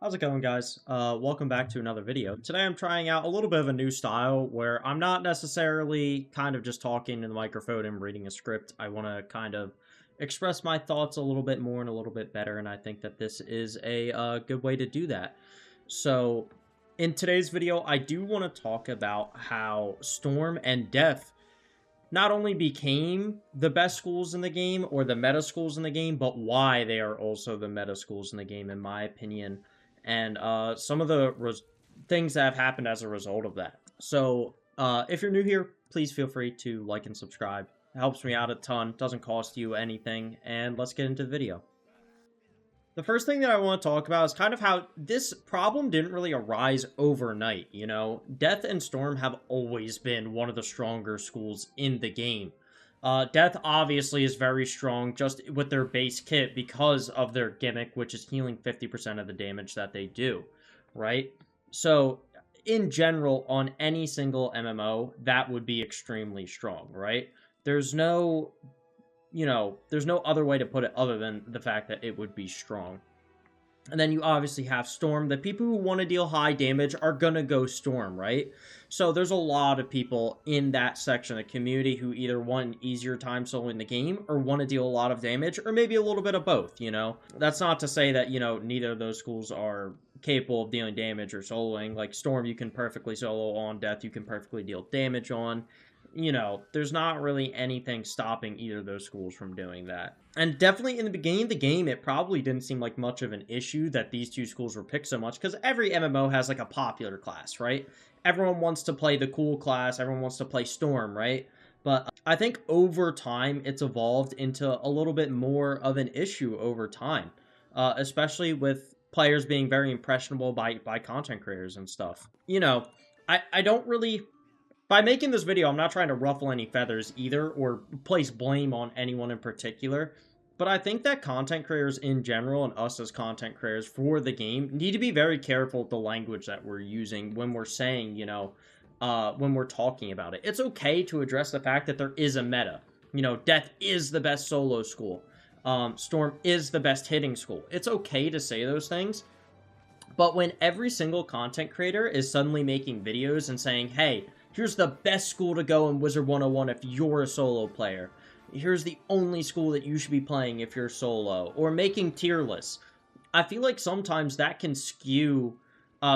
How's it going, guys? Welcome back to another video. Today I'm trying out a little bit of a new style where I'm not necessarily kind of just talking to the microphone and reading a script. I want to kind of express my thoughts a little bit more and a little bit better, and I think that this is a good way to do that. So, in today's video, I do want to talk about how Storm and Death not only became the best schools in the game or the meta schools in the game, but why they are also the meta schools in the game, in my opinion, and some of the things that have happened as a result of that. So, if you're new here, please feel free to like and subscribe. It helps me out a ton, doesn't cost you anything, and let's get into the video. The first thing that I want to talk about is kind of how this problem didn't really arise overnight, you know? Death and Storm have always been one of the stronger schools in the game. Death obviously is very strong just with their base kit because of their gimmick, which is healing 50% of the damage that they do, right? So, in general, on any single MMO, that would be extremely strong, right? There's no there's no other way to put it other than the fact that it would be strong. And then you obviously have Storm. The people who want to deal high damage are going to go Storm, right? So there's a lot of people in that section of the community who either want an easier time soloing the game or want to deal a lot of damage, or maybe a little bit of both, you know? That's not to say that, neither of those schools are capable of dealing damage or soloing. Like Storm, you can perfectly solo on. Death, you can perfectly deal damage on. There's not really anything stopping either of those schools from doing that. And definitely in the beginning of the game, it probably didn't seem like much of an issue that these two schools were picked so much, because every MMO has like a popular class, right? Everyone wants to play the cool class, everyone wants to play Storm, right? But I think over time, it's evolved into a little bit more of an issue over time, especially with players being very impressionable by content creators and stuff. I don't really... By making this video, I'm not trying to ruffle any feathers either, or place blame on anyone in particular, but I think that content creators in general, and us as content creators for the game, need to be very careful with the language that we're using when we're saying, when we're talking about it. It's okay to address the fact that there is a meta. Death is the best solo school. Storm is the best hitting school. It's okay to say those things, but when every single content creator is suddenly making videos and saying, hey, here's the best school to go in Wizard101 if you're a solo player. Here's the only school that you should be playing if you're solo. Or making tier lists. I feel like sometimes that can skew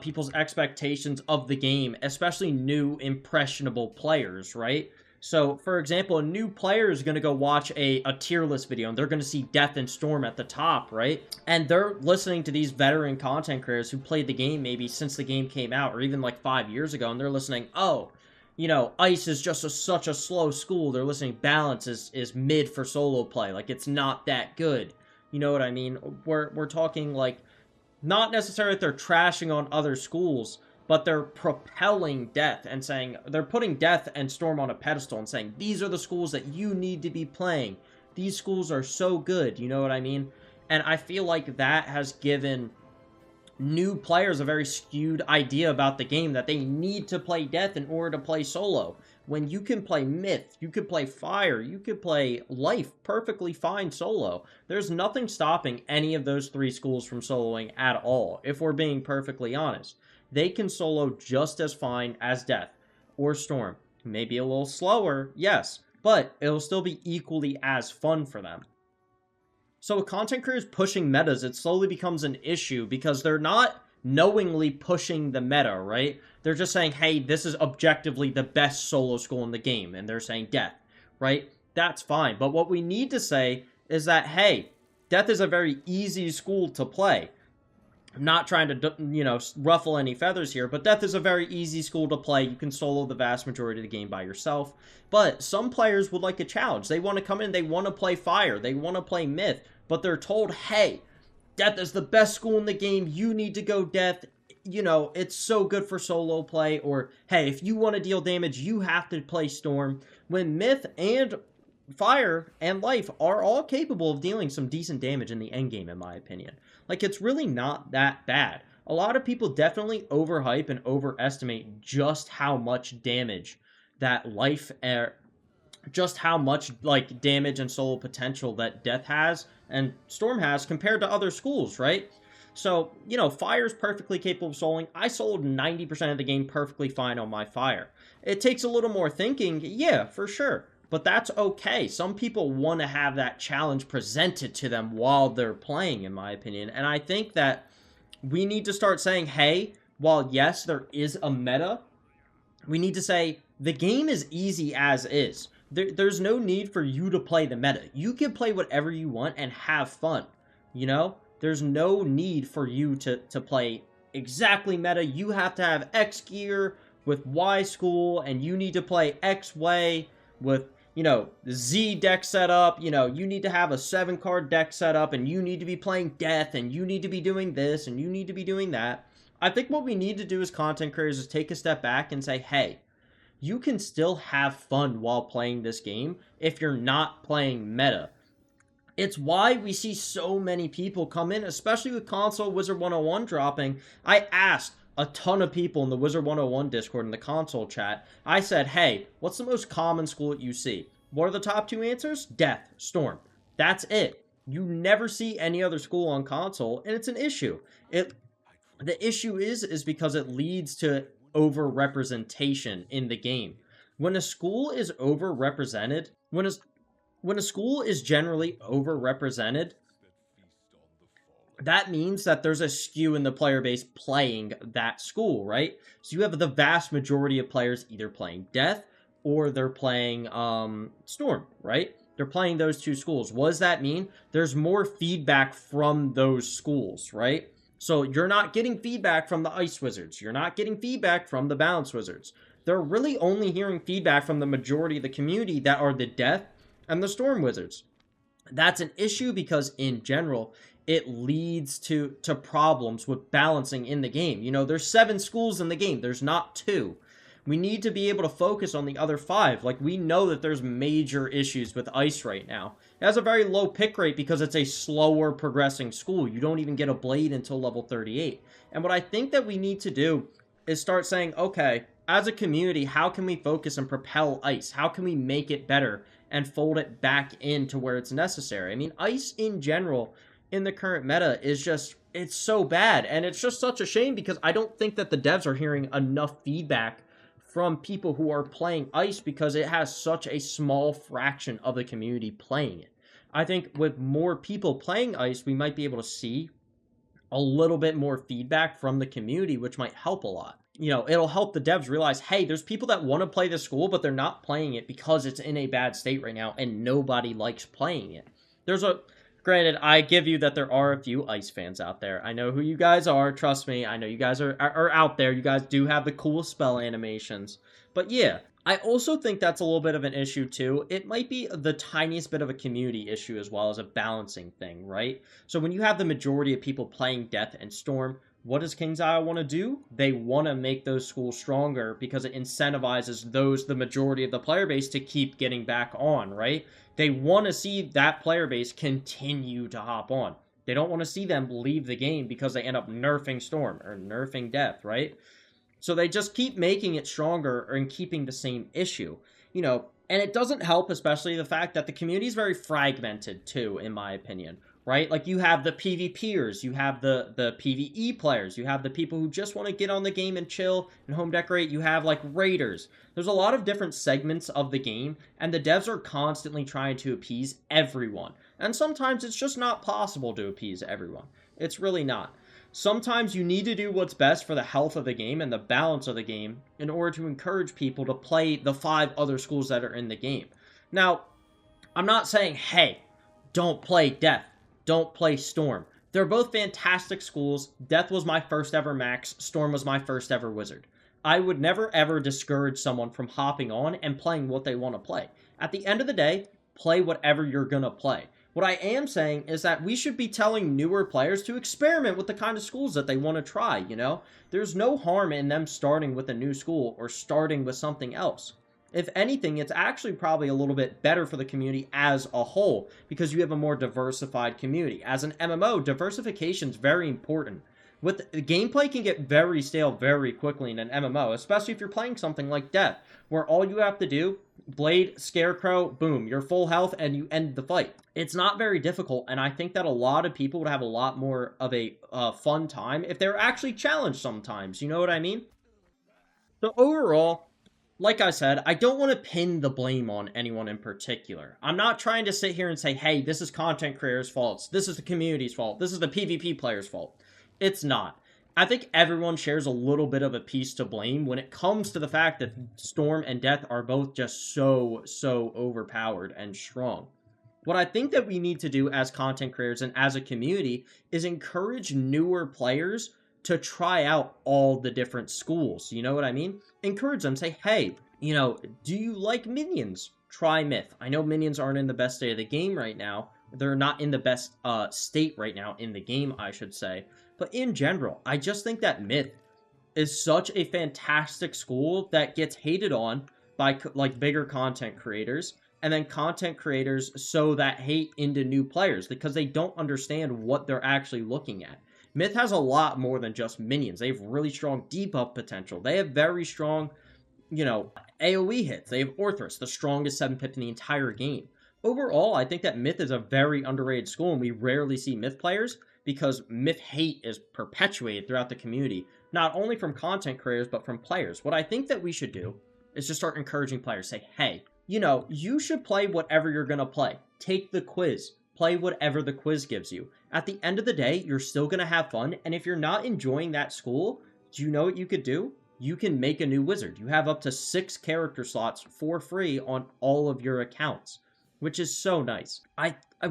people's expectations of the game, especially new, impressionable players, right? So, for example, a new player is going to go watch a tier list video, and they're going to see Death and Storm at the top, right? And they're listening to these veteran content creators who played the game maybe since the game came out, or even like 5 years ago, and they're listening, oh, Ice is just such a slow school. They're listening, Balance is mid for solo play. Like, it's not that good. You know what I mean? We're talking, like, not necessarily that they're trashing on other schools, but they're propelling Death and saying, they're putting Death and Storm on a pedestal and saying, these are the schools that you need to be playing. These schools are so good, you know what I mean? And I feel like that has given new players a very skewed idea about the game, that they need to play Death in order to play solo. When you can play Myth, you could play Fire, you could play Life perfectly fine solo. There's nothing stopping any of those three schools from soloing at all, if we're being perfectly honest. They can solo just as fine as Death or Storm. Maybe a little slower, yes, but it'll still be equally as fun for them. So with content creators pushing metas, it slowly becomes an issue because they're not knowingly pushing the meta, right? They're just saying, hey, this is objectively the best solo school in the game, and they're saying Death, right? That's fine. But what we need to say is that, hey, Death is a very easy school to play. I'm not trying to, ruffle any feathers here, but Death is a very easy school to play. You can solo the vast majority of the game by yourself. But some players would like a challenge. They want to come in, they want to play Fire, they want to play Myth, but they're told, hey, Death is the best school in the game, you need to go Death. It's so good for solo play. Or, hey, if you want to deal damage, you have to play Storm. When Myth and Fire and Life are all capable of dealing some decent damage in the endgame, in my opinion. Like, it's really not that bad. A lot of people definitely overhype and overestimate just how much damage that Life, just how much, like, damage and solo potential that Death has and Storm has compared to other schools, right? So, Fire's perfectly capable of soloing. I soloed 90% of the game perfectly fine on my Fire. It takes a little more thinking, yeah, for sure. But that's okay. Some people want to have that challenge presented to them while they're playing, in my opinion. And I think that we need to start saying, hey, while yes, there is a meta, we need to say the game is easy as is. There's no need for you to play the meta. You can play whatever you want and have fun. There's no need for you to play exactly meta. You have to have X gear with Y school, and you need to play X way with, the Z deck setup. You need to have a 7-card deck setup, and you need to be playing Death, and you need to be doing this, and you need to be doing that. I think what we need to do as content creators is take a step back and say, hey, you can still have fun while playing this game if you're not playing meta. It's why we see so many people come in, especially with console Wizard101 dropping. I asked a ton of people in the Wizard101 Discord in the console chat. I said, hey, what's the most common school that you see? What are the top 2 answers? Death, Storm. That's it. You never see any other school on console, and it's an issue. The issue is because it leads to overrepresentation in the game. When a school is overrepresented, when a school is generally overrepresented, that means that there's a skew in the player base playing that school, right? So you have the vast majority of players either playing Death or they're playing Storm, right? They're playing those 2 schools. What does that mean? There's more feedback from those schools, right? So you're not getting feedback from the Ice Wizards. You're not getting feedback from the Balance Wizards. They're really only hearing feedback from the majority of the community that are the Death and the Storm Wizards. That's an issue because, in general, it leads to problems with balancing in the game. There's 7 schools in the game. There's not 2. We need to be able to focus on the other 5. Like, we know that there's major issues with Ice right now. It has a very low pick rate because it's a slower progressing school. You don't even get a Blade until level 38. And what I think that we need to do is start saying, okay, as a community, how can we focus and propel Ice? How can we make it better and fold it back into where it's necessary? I mean, Ice in general in the current meta is just, it's so bad. And it's just such a shame because I don't think that the devs are hearing enough feedback from people who are playing Ice because it has such a small fraction of the community playing it. I think with more people playing Ice, we might be able to see a little bit more feedback from the community, which might help a lot. It'll help the devs realize, hey, there's people that want to play the school, but they're not playing it because it's in a bad state right now and nobody likes playing it. Granted, I give you that there are a few Ice fans out there. I know who you guys are. Trust me. I know you guys are out there. You guys do have the cool spell animations. But yeah, I also think that's a little bit of an issue too. It might be the tiniest bit of a community issue as well as a balancing thing, right? So when you have the majority of people playing Death and Storm, what does King's Isle want to do? They want to make those schools stronger because it incentivizes the majority of the player base to keep getting back on, right? They want to see that player base continue to hop on. They don't want to see them leave the game because they end up nerfing Storm or nerfing Death, right? So they just keep making it stronger and keeping the same issue, and it doesn't help, especially the fact that the community is very fragmented too, in my opinion, right? Like, you have the PvPers, you have the PvE players, you have the people who just want to get on the game and chill and home decorate, you have, like, raiders. There's a lot of different segments of the game, and the devs are constantly trying to appease everyone. And sometimes it's just not possible to appease everyone. It's really not. Sometimes you need to do what's best for the health of the game and the balance of the game in order to encourage people to play the 5 other schools that are in the game. Now, I'm not saying, hey, don't play Death. Don't play Storm. They're both fantastic schools. Death was my first ever Max. Storm was my first ever Wizard. I would never ever discourage someone from hopping on and playing what they want to play. At the end of the day, play whatever you're going to play. What I am saying is that we should be telling newer players to experiment with the kind of schools that they want to try, There's no harm in them starting with a new school or starting with something else. If anything, it's actually probably a little bit better for the community as a whole because you have a more diversified community. As an MMO, diversification is very important. With gameplay can get very stale very quickly in an MMO, especially if you're playing something like Death, where all you have to do, Blade, Scarecrow, boom, you're full health and you end the fight. It's not very difficult, and I think that a lot of people would have a lot more of a fun time if they're actually challenged sometimes, you know what I mean? So overall, like I said, I don't want to pin the blame on anyone in particular. I'm not trying to sit here and say, hey, this is content creators' faults, this is the community's fault, this is the PvP players' fault. It's not. I think everyone shares a little bit of a piece to blame when it comes to the fact that Storm and Death are both just so overpowered and strong. What I think that we need to do as content creators and as a community is encourage newer players to try out all the different schools. You know what I mean? Encourage them. Say, hey, you know, do you like minions? Try Myth. I know minions aren't in the best state of the game right now. They're not in the best state right now in the game, I should say. But in general, I just think that Myth is such a fantastic school that gets hated on by like bigger content creators, and then content creators sow that hate into new players because they don't understand what they're actually looking at. Myth has a lot more than just minions. They have really strong debuff potential. They have very strong, you know, AoE hits. They have Orthrus, the strongest 7-pip in the entire game. Overall, I think that Myth is a very underrated school, and we rarely see Myth players because Myth hate is perpetuated throughout the community, not only from content creators, but from players. What I think that we should do is just start encouraging players. Say, hey, you know, you should play whatever you're going to play. Take the quiz. Play whatever the quiz gives you. At the end of the day, you're still going to have fun, and if you're not enjoying that school, do you know what you could do? You can make a new wizard. You have up to 6 character slots for free on all of your accounts, which is so nice.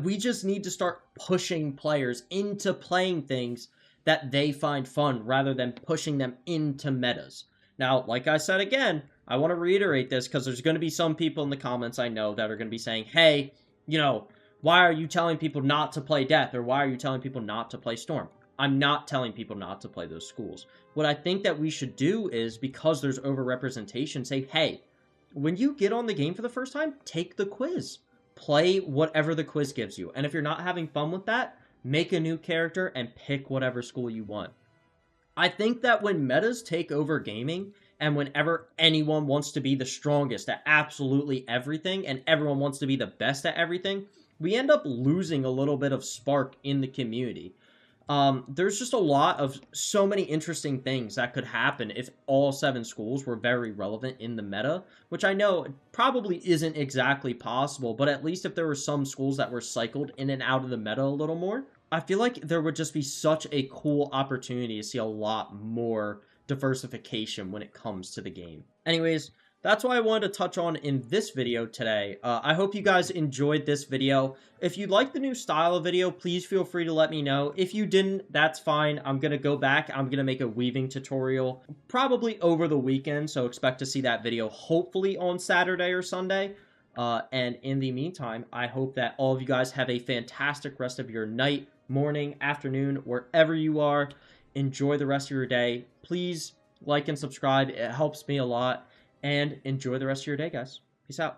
We just need to start pushing players into playing things that they find fun rather than pushing them into metas. Now, like I said again, I want to reiterate this because there's going to be some people in the comments I know that are going to be saying, hey, you know, why are you telling people not to play Death, or why are you telling people not to play Storm? I'm not telling people not to play those schools. What I think that we should do is, because there's overrepresentation, say, hey, when you get on the game for the first time, take the quiz. Play whatever the quiz gives you. And if you're not having fun with that, make a new character and pick whatever school you want. I think that when metas take over gaming, and whenever anyone wants to be the strongest at absolutely everything, and everyone wants to be the best at everything, we end up losing a little bit of spark in the community. There's just a lot of so many interesting things that could happen if all 7 schools were very relevant in the meta, which I know probably isn't exactly possible, but at least if there were some schools that were cycled in and out of the meta a little more, I feel like there would just be such a cool opportunity to see a lot more diversification when it comes to the game. Anyways, that's what I wanted to touch on in this video today. I hope you guys enjoyed this video. If you like the new style of video, please feel free to let me know. If you didn't, that's fine. I'm going to go back. I'm going to make a weaving tutorial probably over the weekend, so expect to see that video hopefully on Saturday or Sunday. And in the meantime, I hope that all of you guys have a fantastic rest of your night, morning, afternoon, wherever you are. Enjoy the rest of your day. Please like and subscribe. It helps me a lot. And enjoy the rest of your day, guys. Peace out.